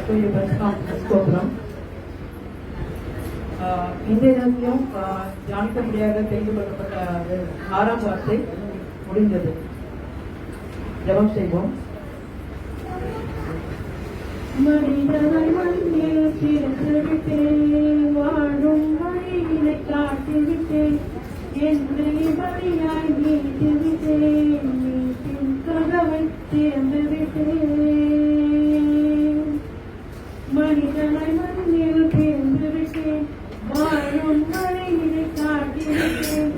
ஸ்தோத்திரம். இன்றைய தினத்திலும் தியானிக்க முடியாத தெரிந்து கொள்ளப்பட்ட 6ஆம் வார்த்தை முடிந்தது. ஜெபம் செய்வோம். மனிதனை மண்ணில் பிறந்து விட்டேன், வாழும் வழியினை காட்டி விட்டேன், என்னை வழியாய் நீட்டி விட்டேன், நீட்டின் கதவை திறந்து விட்டேன். மனிதனை மண்ணில் பிறந்து விட்டேன், வாழும் வழியினை காட்டி விட்டேன்,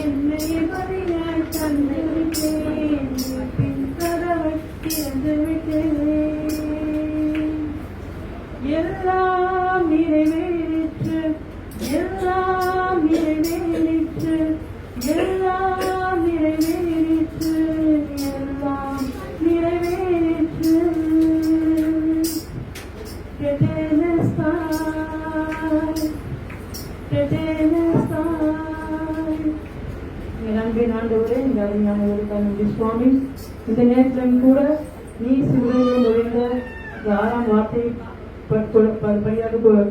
என்னை வழியாய் தந்து விட்டேன், நீட்டின் கதவை திறந்து விட்டேன். எல்லாம் நிறைவேறிற்று, எல்லாம் நிறைவேறிற்று, எல்லாம் நிறைவேறிற்று, எல்லாம் நிறைவேறிற்று. நன்றி ஆண்டவரே, இந்த அருமையானவர்களுக்காக நன்றி சுவாமி. இந்த நேரத்திலும் கூட நீ சிறுவையில் நுழைந்த 6ஆம் வார்த்தை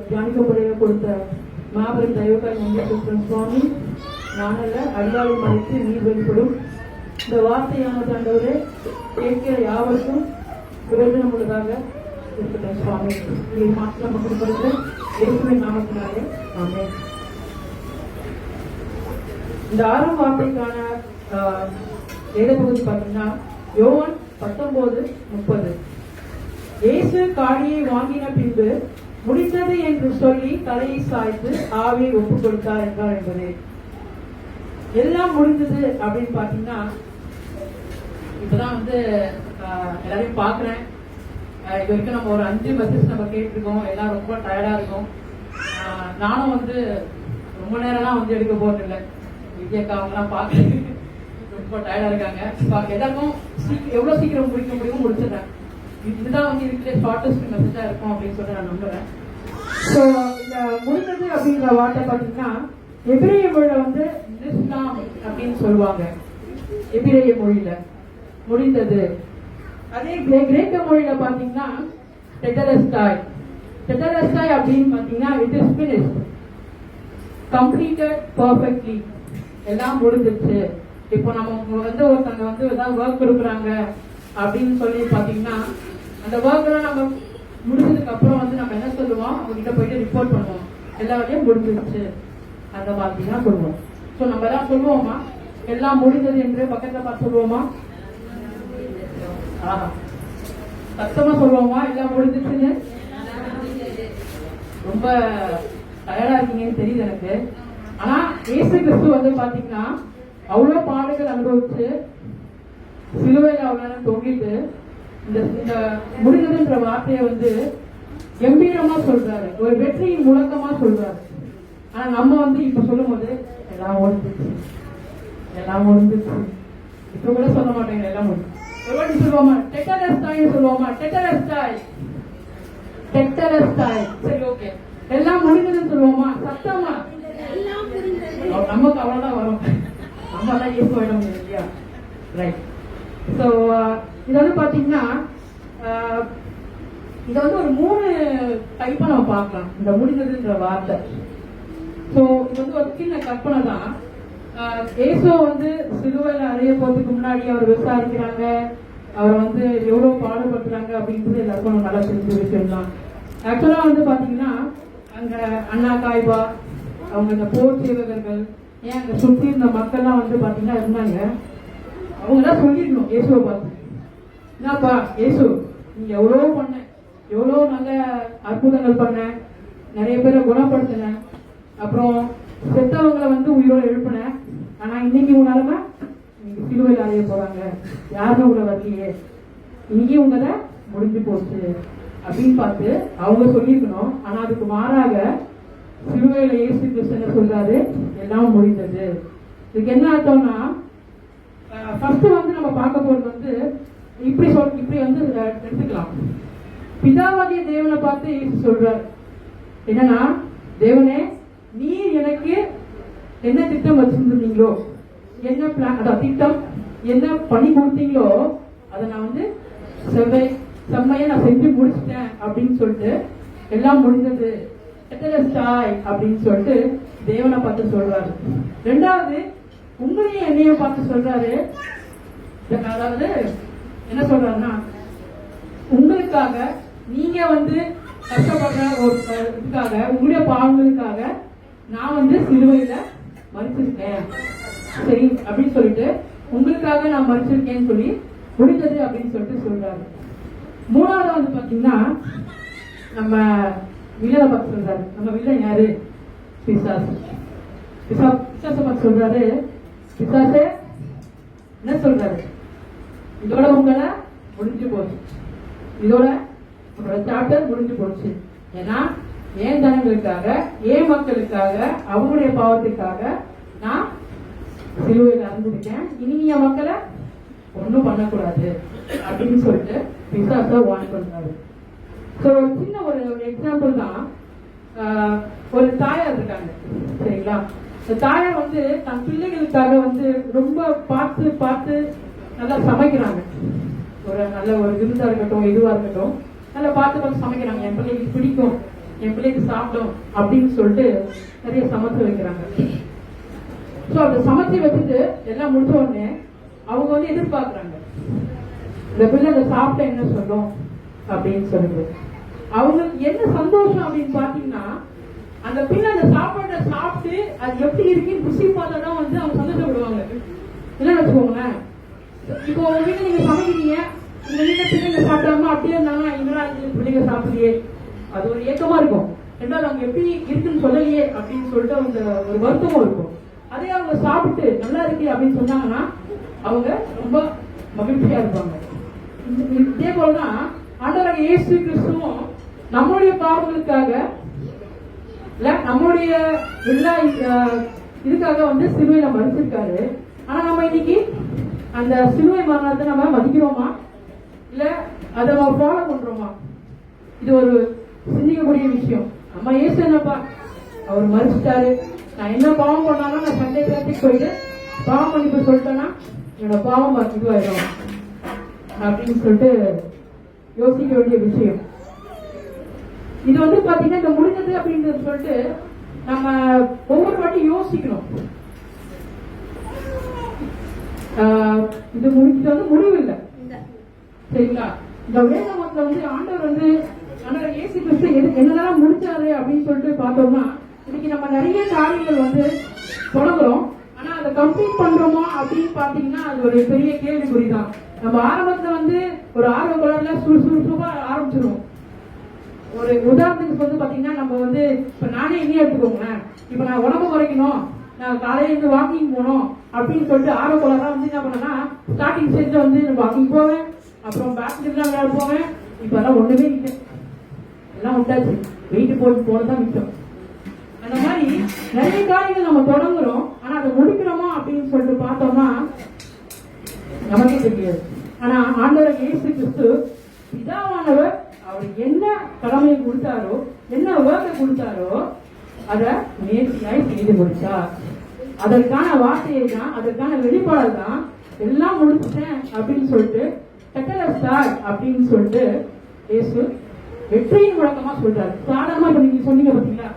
தியானிக்கப்படைய கொடுத்த மாபெரும் தயவுக்காய் நன்றி சொல்றேன் சுவாமி. நானல்ல அடியாளை மறைத்து நீர் வெளிப்படும் இந்த வார்த்தையானது ஆண்டவரே கேட்கிற யாவருக்கும் பிரயோஜனம் உள்ளதாக இருக்கட்டும் சுவாமி. நீர் மாற்றம் கொடுக்கிறது எதுக்குமே நாமத்தினாலே ஆமென். இந்த 6ஆம் வார்த்தைக்கான வேத பகுதி பார்த்தீங்கன்னா யோவான் 19:30. இயேசு காடியை வாங்கின பின்பு முடிந்தது என்று சொல்லி தலையை சாய்த்து ஆவியை ஒப்புக் கொடுத்தார் என்றார் என்பது. எல்லாம் முடிந்தது அப்படின்னு பாத்தீங்கன்னா இப்பதான் எல்லாரையும் பாக்குறேன். இது வரைக்கும் நம்ம ஒரு 5 பஸ்ஸஸ் நம்ம கேட்டிருக்கோம். எல்லாம் ரொம்ப டயர்டா இருக்கும். நானும் ரொம்ப நேரம்லாம் எடுக்க போறது இல்லை. விஜயக்கா அவங்கலாம் பார்க்க ரொம்ப டயர்டா இருக்காங்க. எல்லாருக்கும் எவ்வளவு சீக்கிரம் முடிக்க முடியுமோ முடிச்சிடுறேன். இதுதான் இருக்கிற ஷார்டஸ்ட் மெசேஜா இருக்கும் அப்படின்னு சொல்லி நான் நம்புறேன். ஸோ இந்த முடிந்தது அப்படிங்கிற வார்த்தை பார்த்தீங்கன்னா எபிரேய மொழியில நிஸ்லாம் அப்படின்னு சொல்லுவாங்க. எபிரேய மொழியில முடிந்தது. அதே கிரேக்க மொழியில பாத்தீங்கன்னா டெட்டலஸ்டாய். டெட்டலஸ்டாய் அப்படின்னு பாத்தீங்கன்னா it is finished, completed perfectly, எல்லாம் முடிஞ்சிருச்சு. இப்போ நம்ம ஒருத்தங்க ஏதாவது ஒர்க் கொடுக்குறாங்க அப்படின்னு சொல்லி பாத்தீங்கன்னா அந்த ஒர்க் எல்லாம் நம்ம முடிஞ்சதுக்கு அப்புறம் நம்ம என்ன சொல்லுவோம், அவங்க கிட்ட போயிட்டு ரிப்போர்ட் பண்ணுவோம், எல்லா வேலையும் முடிஞ்சிருச்சு அந்த மாதிரி தான் சொல்லுவோம். ஸோ நம்ம எல்லாம் சொல்லுவோமா எல்லாம் முடிஞ்சது என்று பக்கத்துல பார்த்து சொல்லுவோமா? சத்தமா சொல்லுவோமா எல்லாம் முடிஞ்சிருச்சுன்னு? ரொம்ப டயர்டா இருக்கீங்கன்னு தெரியுது எனக்கு. ஆனா இயேசு கிறிஸ்து பாத்தீங்கன்னா அவ்வளவு பாடுகள் அனுபவிச்சு சிலுவையில அவ்வளவு தொங்கிட்டு இந்த முடிந்ததுன்ற வார்த்தையை கம்பீரமா சொல்றாரு, ஒரு வெற்றியின் முழக்கமா சொல்றாரு. ஆனா நம்ம இப்ப சொல்லும் போது எல்லாம் ஒழிஞ்சிச்சு, எல்லாம் ஒழிஞ்சிச்சு இப்ப கூட சொல்ல மாட்டேங்க. எல்லாம் ஒரு வாட்டி சொல்லுவோமா டெட்டலஸ்டாய் சொல்லுவோமா? டெட்டலஸ்டாய், டெட்டலஸ்டாய். சரி, ஓகே. எல்லாம் முடிஞ்சதுன்னு சொல்லுவோமா? சத்தமா நமக்கு அவ்வளவுதான் வரும். நம்ம எல்லாம் யூஸ் போயிடும் இல்லையா? ரைட். ஸோ இது பாத்தீங்கன்னா இதை ஒரு 3 டைப்பா நம்ம பார்க்கலாம் இந்த முடிந்ததுன்ற வார்த்தை. ஸோ இது ஒரு சின்ன கற்பனை தான். ஏசோ சிலுவையில அறைய போறதுக்கு முன்னாடி அவர் விசாரிக்கிறாங்க, அவர் எவ்வளவு பாடுபடுத்துறாங்க அப்படின்றது எல்லாருக்கும் நல்லா தெரிஞ்ச விஷயம் தான். ஆக்சுவலா பாத்தீங்கன்னா அங்க அண்ணா காய்பா அவங்க இந்த போர் சேவகர்கள் ஏன் அங்க சுற்றி இருந்த மக்கள்லாம் பாத்தீங்கன்னா இருந்தாங்க. அவங்க தான் சொல்லிடணும் இயேசுவை பார்த்து, என்னப்பா இயேசு நீங்க எவ்வளவு பண்ண, எவ்வளவு நல்ல அற்புதங்கள் பண்ண, நிறைய பேரை குணப்படுத்தின, அப்புறம் செத்தவங்களை உயிரோட எழுப்பின, ஆனா இன்னைக்கு உங்களால நீங்க சிலுவையில் அறைய போறாங்க, யாருமே உங்களை வரலையே, இன்னைக்கு உங்களை முடிஞ்சு போச்சு அப்படின்னு பார்த்து அவங்க சொல்லிருக்கணும். ஆனா அதுக்கு மாறாக சிலுவையில இயேசு கிறிஸ்து சொல்றாரு எல்லாம் முடிந்தது. இதுக்கு என்ன அர்த்தம்னா ஃபர்ஸ்ட் நம்ம பார்க்க போறது இப்படி எடுத்துக்கலாம். பிதாவாகிய தேவனை பார்த்து இயேசு சொல்றார் என்னன்னா, தேவனே நீர் எனக்கு என்ன திட்டம் வச்சிருந்தீங்களோ, என்ன பிளான், அதான் திட்டம் என்ன பண்ணி கொடுத்தீங்களோ அதை நான் செவ்வாய் செம்மையா நான் செஞ்சு முடிச்சிட்டேன் அப்படின்னு சொல்லிட்டு எல்லாம் முடிந்தது எத்தலஸ்டாய் அப்படின்னு சொல்லிட்டு தேவனை பார்த்து சொல்றாரு. ரெண்டாவது உங்களையும் என்னையும் பார்த்து சொல்றாரு. அதாவது என்ன சொல்றாருன்னா, உங்களுக்காக நீங்க வந்து கஷ்டப்படுற ஒரு இதுக்காக உங்களுடைய பாவங்களுக்காக நான் வந்து சிலுவையில மறிச்சிருக்கேன் சரி அப்படின்னு சொல்லிட்டு உங்களுக்காக நான் மறிச்சிருக்கேன்னு சொல்லி முடிந்தது அப்படின்னு சொல்லிட்டு சொல்றாரு. மூணாவது வந்து பாத்தீங்கன்னா நம்ம வில்லனை பார்த்து சொல்றாரு. நம்ம வில்லன் யாரு? பிசாசு. பிசாசை பார்த்து சொல்றாரு, பிசாசே என்ன சொல்றாரு, இதோட உங்களை முடிஞ்சு போச்சு, இதோட உங்களோட சாப்டர் முடிஞ்சு போச்சு. ஏன்னா ஏன் ஜனங்களுக்காக ஏன் மக்களுக்காக அவங்களுடைய பாவத்துக்காக நான் சிலுவையில் அறிஞ்சிருக்கேன். இனி நீ மக்களை ஒன்றும் பண்ணக்கூடாது அப்படின்னு சொல்லிட்டு பிசாச வார்ன் பண்றாரு. ஸோ சின்ன ஒரு எக்ஸாம்பிள் தான். ஒரு தாயார் இருக்காங்க சரிங்களா. இந்த தாயார் வந்து தன் பிள்ளைகளுக்காக வந்து ரொம்ப பார்த்து பார்த்து நல்லா சமைக்கிறாங்க. ஒரு நல்ல ஒரு விருந்தா இருக்கட்டும் எதுவா இருக்கட்டும் நல்லா பார்த்து பார்த்து சமைக்கிறாங்க. என் பிள்ளைக்கு பிடிக்கும், என் பிள்ளைக்கு சாப்பிடும் அப்படின்னு சொல்லிட்டு நிறைய சமைச்சு வைக்கிறாங்க. ஸோ அதை சமைச்சு வச்சுட்டு எல்லாம் முடிச்ச உடனே அவங்க வந்து எதிர்பார்க்கறாங்க, இந்த பிள்ளை அதை சாப்பிட்ட என்ன சொல்லும் அப்படின்னு சொல்லுது. அவங்களுக்கு என்ன சந்தோஷம் அப்படின்னு பாத்தீங்கன்னா, அந்த பிள்ளை அந்த சாப்பாட்டை சாப்பிட்டு அது எப்படி இருக்குன்னு ருசி பார்த்தாதான் வந்து அவங்க சந்தோஷப்படுவாங்க. இல்லைன்னு வச்சுக்கோங்களேன், இப்போ உங்க வீட்டுல நீங்க சமைக்கிறீங்க, உங்க வீட்டுல பிள்ளைங்க சாப்பிடாம அப்படியே இருந்தாங்கன்னா எங்களா பிள்ளைங்க சாப்பிடலையே, அது ஒரு ஏக்கமா இருக்கும். ரெண்டாவது அவங்க எப்படி இருக்குன்னு சொல்லலையே அப்படின்னு சொல்லிட்டு அவங்க ஒரு வருத்தமும் இருக்கும். அதே அவங்க சாப்பிட்டு நல்லா இருக்கு அப்படின்னு சொன்னாங்கன்னா அவங்க ரொம்ப மகிழ்ச்சியா இருப்பாங்க. இதே போலதான் ஆண்டவராகிய இயேசு கிறிஸ்துவும் நம்முடைய பாவங்களுக்காக இல்ல நம்முடைய எல்லா இதுக்காக வந்து சிலுவையில மறிச்சிருக்காரு. ஆனா நம்ம இன்னைக்கு அந்த சிலுவை மரணத்தை நம்ம மதிக்கிறோமா இல்ல அதை நம்ம ஃபாலோ பண்றோமா? இது ஒரு சிந்திக்கக்கூடிய விஷயம். நம்ம இயேசு என்னப்பா அவர் மறிச்சிட்டாரு, நான் என்ன பாவம் பண்ணாலும் நான் சண்டை பேரத்துக்கு போயிட்டு பாவம் பண்ணி போய் சொல்லிட்டேன்னா என்னோட பாவம் இதுவாயிடும் அப்படின்னு சொல்லிட்டு யோசிக்க வேண்டிய விஷயம். இது வந்து பாத்தீங்கன்னா இந்த முடிஞ்சது அப்படின்றது சொல்லிட்டு நம்ம ஒவ்வொரு வாட்டி யோசிக்கணும். இது முடிஞ்சது வந்து முடிவு இல்லை சரிங்களா. இந்த வேதமத்துல வந்து ஆண்டவர் வந்து ஆண்டவர் இயேசு கிறிஸ்து என்னெல்லாம் முடிச்சாரு அப்படின்னு சொல்லிட்டு பார்த்தோம்னா, இன்னைக்கு நம்ம நிறைய காரியங்கள் வந்து தொடங்குறோம். ஆனா அதை கம்ப்ளீட் பண்றோமா அப்படின்னு பாத்தீங்கன்னா அது ஒரு பெரிய கேள்விக்குறிதான். நம்ம ஆரம்பத்துல வந்து ஒரு ஆர்வ கலர்ல சுறுசுறுப்பா ஆரம்பிச்சிருவோம். ஒரு உதாரணத்துக்கு வந்து பாத்தீங்கன்னா நம்ம வந்து இப்ப நானே இங்கே எடுத்துக்கோங்களேன், இப்ப நான் உடம்பு குறைக்கணும், நான் காலையில இருந்து வாக்கிங் போகணும் அப்படின்னு சொல்லிட்டு ஆர்வ கலரா வந்து என்ன பண்ணேன்னா ஸ்டார்டிங் ஸ்டேஜ்ல வந்து வாக்கிங் போவேன், அப்புறம் பேட்மிண்டன் விளையாட போவேன். இப்ப எல்லாம் ஒண்ணுமே இல்லை, எல்லாம் விட்டாச்சு, வெயிட் போட்டு போனதான் மிச்சம். அந்த மாதிரி நிறைய காரியங்கள் நம்ம தொடங்குறோம். ஆனா அதை முடிக்கிறோமா அப்படின்னு சொல்லிட்டு பார்த்தோம்னா நமக்கே தெரியாது. ஆனா ஆண்டவர் இயேசு கிறிஸ்து பிதாவானவர் அவர் என்ன கடமையை கொடுத்தாரோ என்ன வேர்க்கை கொடுத்தாரோ அதை நேர்த்தியாய் செய்து கொடுத்தார். அதற்கான வார்த்தையை தான் அதற்கான வெளிப்பாடு தான் எல்லாம் முடிச்சுட்டேன் அப்படின்னு சொல்லிட்டு டெக்கலஸ்டாய் அப்படின்னு சொல்லிட்டு இயேசு வெற்றியின் முழக்கமா சொல்றாரு. சாதாரணமா இப்ப நீங்க சொன்னீங்க பாத்தீங்களா,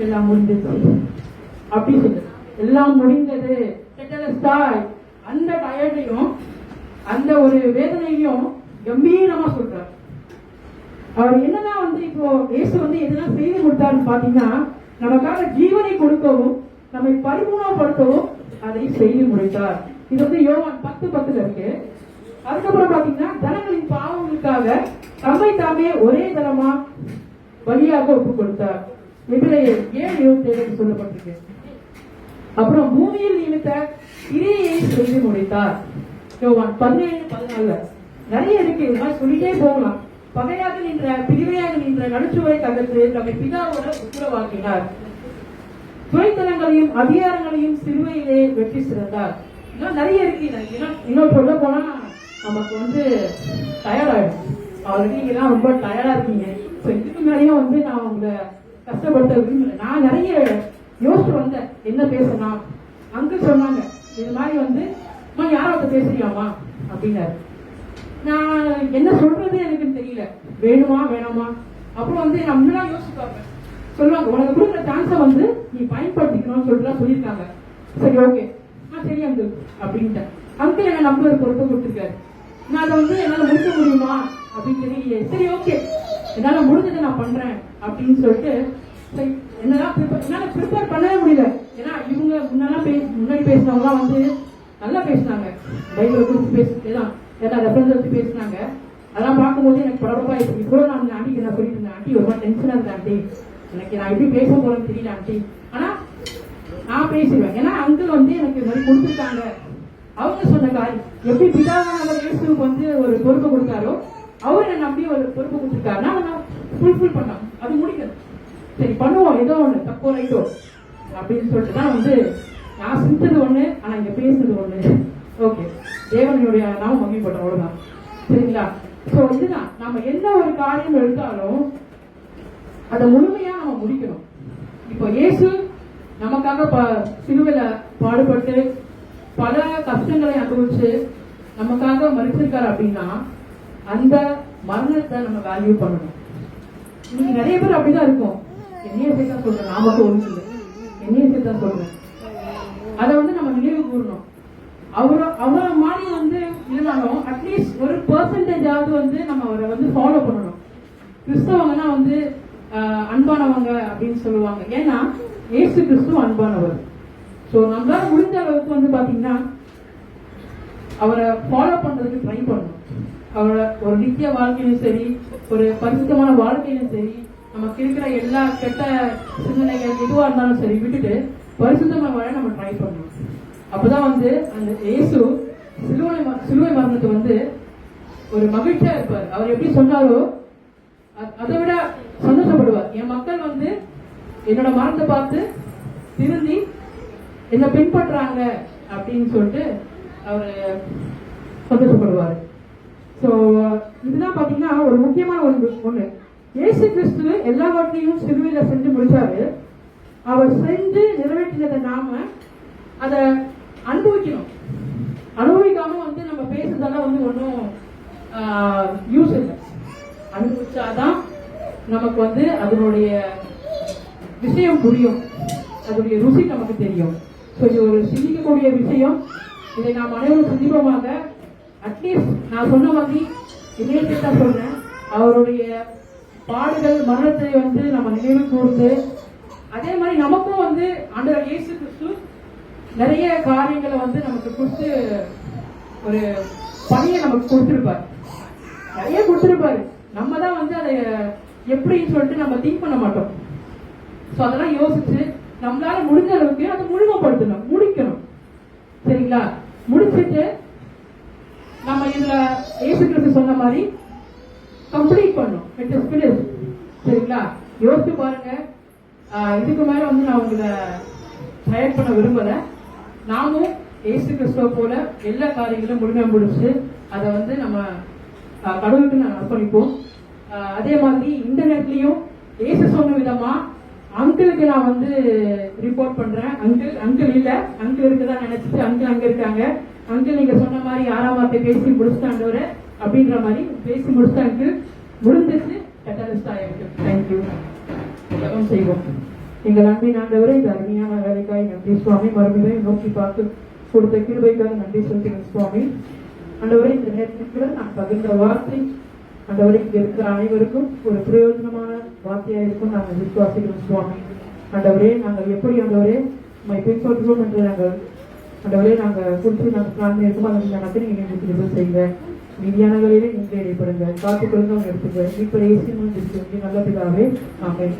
எல்லாம் முடிஞ்சிச்சு அப்படி சொல்லு, எல்லாம் முடிந்தது டெக்கலஸ்டாய். அந்த டயர்டையும் அந்த ஒரு வேதனையும் கம்பீரமா சொல்றாரு. அவர் என்னதான் வந்து இப்போ இயேசு வந்து எதெல்லாம் செய்து கொடுத்தாருன்னு பாத்தீங்கன்னா, நமக்காக ஜீவனை கொடுக்கவும் நம்மை பரிபூர்ணப்படுத்தவும் அதை செய்து முடித்தார். இது வந்து யோவான் 10:10 இருக்கு. அதுக்கப்புறம் பாத்தீங்கன்னா ஜனங்களின் பாவங்களுக்காக தம்மை தாமே ஒரே தரமா பலியாக ஒப்பு கொடுத்தார். எபிரேயர் 7:27 சொல்லப்பட்டிருக்கு. அப்புறம் பூமியில் நியமித்த கிரியையை செய்து முடித்தார். யோவான் 17:14 நிறைய இருக்கு, இது மாதிரி சொல்லிட்டே போகலாம். பகையாக நின்ற பிரிவையாக நின்ற நடுச்சுவை தகர்த்து தம்மை பிதாவோட உத்தரவாக்கினார். துணைத்தனங்களையும் அதிகாரங்களையும் சிலுவையிலே வெற்றி சிறந்தார். இன்னும் நிறைய இருக்கு. இன்னும் சொல்ல போனா நமக்கு வந்து டயர்ட் ஆயிடும். ஆல்ரெடி நீங்க எல்லாம் ரொம்ப டயர்டா இருக்கீங்க. இதுக்கு மேலேயும் வந்து நான் உங்களை கஷ்டப்படுத்த விரும்பல. நான் நிறைய யோசிச்சு வந்தேன் என்ன பேசலாம். அங்க சொன்னாங்க இது மாதிரி வந்து யார வந்து பேசுறியாமா அப்படின்னாரு. நான் என்ன சொல்றது எனக்கு தெரியல, வேணுமா வேணாமா. அப்புறம் வந்து நான் முன்னாடி யோசிச்சு பார்ப்பேன். சொல்லுவாங்க, உனக்கு கொடுக்குற சான்ஸை வந்து நீ பயன்படுத்திக்கணும்னு சொல்லிட்டு சொல்லியிருக்காங்க. சரி ஓகே, சரி அங்கிள் அப்படின்ட்டேன். அங்கிள் என்ன நம்பர் பொறுப்பு கொடுத்துருக்காரு. நான் அதை வந்து என்னால முடிக்க முடியுமா அப்படின்னு தெரியலையே. சரி ஓகே, என்னால முடிஞ்சதை நான் பண்றேன் அப்படின்னு சொல்லிட்டு சரி என்னால ப்ரிப்பேர் பண்ணவே முடியல. ஏன்னா இவங்க முன்னாடி பேசினவங்கலாம் வந்து நல்லா பேசினாங்க, பைபிளை குறித்து பேசிட்டுதான் எல்லா ரெஃபரன்ஸ் வச்சு பேசினாங்க. அதெல்லாம் பார்க்கும்போது எனக்கு பரபரப்பா இருக்கு. இப்போ நான் ஆண்டிக்கு நான் சொல்லிட்டு இருந்தேன், ஆண்டி ரொம்ப டென்ஷனா இருந்தேன் ஆண்டி, எனக்கு நான் எப்படி பேச போறேன்னு தெரியல ஆண்டி. ஆனா நான் பேசுவேன், ஏன்னா அங்கிள் வந்து எனக்கு இந்த மாதிரி கொடுத்துருக்காங்க. அவங்க சொன்ன காரியம் எப்படி பிதாவானவர் இயேசுவுக்கு வந்து ஒரு பொறுப்பு கொடுத்தாரோ, அவர் என்ன நம்பி ஒரு பொறுப்பு கொடுத்துருக்காருன்னா நான் ஃபுல்ஃபில் பண்ணலாம், அது முடிக்கணும். சரி பண்ணுவோம், ஏதோ ஒண்ணு தப்போ ரைட்டோ அப்படின்னு சொல்லிட்டு தான் வந்து நான் செஞ்சது ஒண்ணு, ஆனா இங்க பேசுறது ஒண்ணு. ஓகே, தேவனுடைய நாமம் மகிமைப்பட்டோம், அவ்வளவுதான். சரிங்களா? சோ இதுதான், நம்ம என்ன ஒரு காரியம் எடுத்தாலும் அதை முழுமையா நம்ம முடிக்கணும். இப்போ இயேசு நமக்காக சிலுவையில பாடுபட்டு பல கஷ்டங்களை அனுபவிச்சு நமக்காக மறிச்சிருக்காரு அப்படின்னா அந்த மரணத்தை நம்ம வேல்யூ பண்ணணும். இன்னைக்கு நிறைய பேர் அப்படிதான் இருக்கும். என்னைய சேர்த்தா சொல்றேன், நான் மட்டும் ஒண்ணு இல்லை, என்னைய சேர்த்தா சொல்றேன். அதை வந்து நம்ம நினைவு கூறணும். அவரை மாதிரி வந்து இல்லைனாலும் அட்லீஸ்ட் ஒரு பெர்சன்டேஜாவது வந்து நம்ம அவரை வந்து ஃபாலோ பண்ணணும். கிறிஸ்தவங்கன்னா வந்து அன்பானவங்க அப்படின்னு சொல்லுவாங்க, ஏன்னா இயேசு கிறிஸ்து அன்பானவர். ஸோ நம்மளால முடிஞ்ச அளவுக்கு வந்து பாத்தீங்கன்னா அவரை ஃபாலோ பண்றதுக்கு ட்ரை பண்ணணும். அவரோட ஒரு நித்திய வாழ்க்கையிலும் சரி, ஒரு பரிசுத்தமான வாழ்க்கையிலும் சரி, நமக்கு இருக்கிற எல்லா கெட்ட சிந்தனைகள் எதுவா இருந்தாலும் சரி விட்டுட்டு பரிசுத்தமா வாழ நம்ம ட்ரை பண்ணணும். அப்பதான் வந்து அந்த இயேசு சிலுவை மரணத்தை வந்து ஒரு மகிழ்ச்சியா இருப்பார். அவர் எப்படி சொன்னாரோ அதை விட சந்தோஷப்படுவார். என் மக்கள் வந்து என்னோட மரணத்தை பார்த்து திருந்தி என்ன பின்பற்றாங்க அப்படின்னு சொல்லிட்டு அவரு சந்தோஷப்படுவாரு. சோ இதுதான் பாத்தீங்கன்னா ஒரு முக்கியமான ஒண்ணு. இயேசு கிறிஸ்து எல்லாவற்றையும் சிலுவையில செஞ்சு முடிச்சாரு. அவர் செஞ்சு நிறைவேற்றினதை நாம அத அனுபவிக்கணும். அனுபவிக்காம வந்து நம்ம பேசுறதெல்லாம் வந்து ஒன்னும் யூஸ் இல்லை. அனுபவிச்சாதான் நமக்கு வந்து அதனுடைய விஷயம் புரியும், அதனுடைய ருசி நமக்கு தெரியும். இது ஒரு சிந்திக்கக்கூடிய விஷயம். இதை நாம் அனைவரும் சிந்திப்போமாக. அட்லீஸ்ட் நான் சொன்ன மாதிரி இணையத்தை சொல்றேன், அவருடைய பாடுகள் மரணத்தை வந்து நம்ம நினைவு கூர்ந்து, அதே மாதிரி நமக்கும் வந்து ஆண்டவர் இயேசு கிறிஸ்து நிறைய காரியங்களை வந்து நமக்கு கொடுத்து ஒரு பணியை நமக்கு கொடுத்திருப்பார், நிறைய கொடுத்திருப்பாரு. நம்ம தான் வந்து அதை எப்படின்னு சொல்லிட்டு நம்ம திங்க் பண்ண மாட்டோம். சோ அதெல்லாம் யோசிச்சு நம்மளால முடிஞ்ச அளவுக்கு அதை முழுமைப்படுத்தணும், முடிக்கணும். சரிங்களா? முடிச்சிட்டு நம்ம இதுல இயேசு கிறிஸ்து சொன்ன மாதிரி கம்ப்ளீட் பண்ணும். சரிங்களா? யோசிச்சு பாருங்க. இதுக்கு மேல வந்து நான் உங்களை தயார் பண்ண விரும்பல. நாமும் இயேசு கிறிஸ்துவ போல எல்லா காரியங்களும் முழுமையா முடிச்சு அதை வந்து நம்ம கடவுளுக்கு நான் அர்ப்பணிப்போம். அதே மாதிரி இன்டர்நெட்லயும் இயேசு சொன்ன விதமா அங்கிளுக்கு நான் வந்து ரிப்போர்ட் பண்றேன். அங்கிள் இல்ல, அங்கிள் இருக்குதான் நினைச்சிட்டு அங்கிள் அங்க இருக்காங்க. அங்கிள் நீங்க சொன்ன மாதிரி 6ஆம் வார்த்தை பேசி முடிச்சுட்டாண்டவரை அப்படின்ற மாதிரி பேசி முடிச்சுட்டு அங்கிள் முடிஞ்சிச்சு, கெட்டலிஸ்ட் ஆயிருக்கு. தேங்க்யூ. ஜெபம் செய்வோம். எங்கள் அன்பின் ஆண்டவரை இந்த அருமையான வேலைக்காய் நன்றி சுவாமி. மறுபடியும் நோக்கி பார்த்து கொடுத்த கிருபைக்காக நன்றி சொல்கிறேன் சுவாமி. ஆண்டவரை இந்த நேரத்தில் நான் பகிர்ந்த வார்த்தை ஆண்டவரை இங்க இருக்கிற அனைவருக்கும் ஒரு பிரயோஜனமான வார்த்தையா இருக்கும் நாங்கள் விசுவாசிக்கிறோம் சுவாமி. ஆண்டவரே நாங்கள் எப்படி ஆண்டவரே உண்மை பின்பற்றுவோம் என்று நாங்கள் ஆண்டவரே நாங்கள் குறித்து நாங்கள் பிளான் இருக்கும். அதை நீங்கள் நீங்க எங்களுக்கு செய்யுங்க. மீதியானவர்களே நீங்களே இடைப்படுங்க, காத்துக்கொள்ளுங்க, அவங்க எடுத்துங்க. இப்ப ஏசி நல்ல பிதாவே ஆமென்.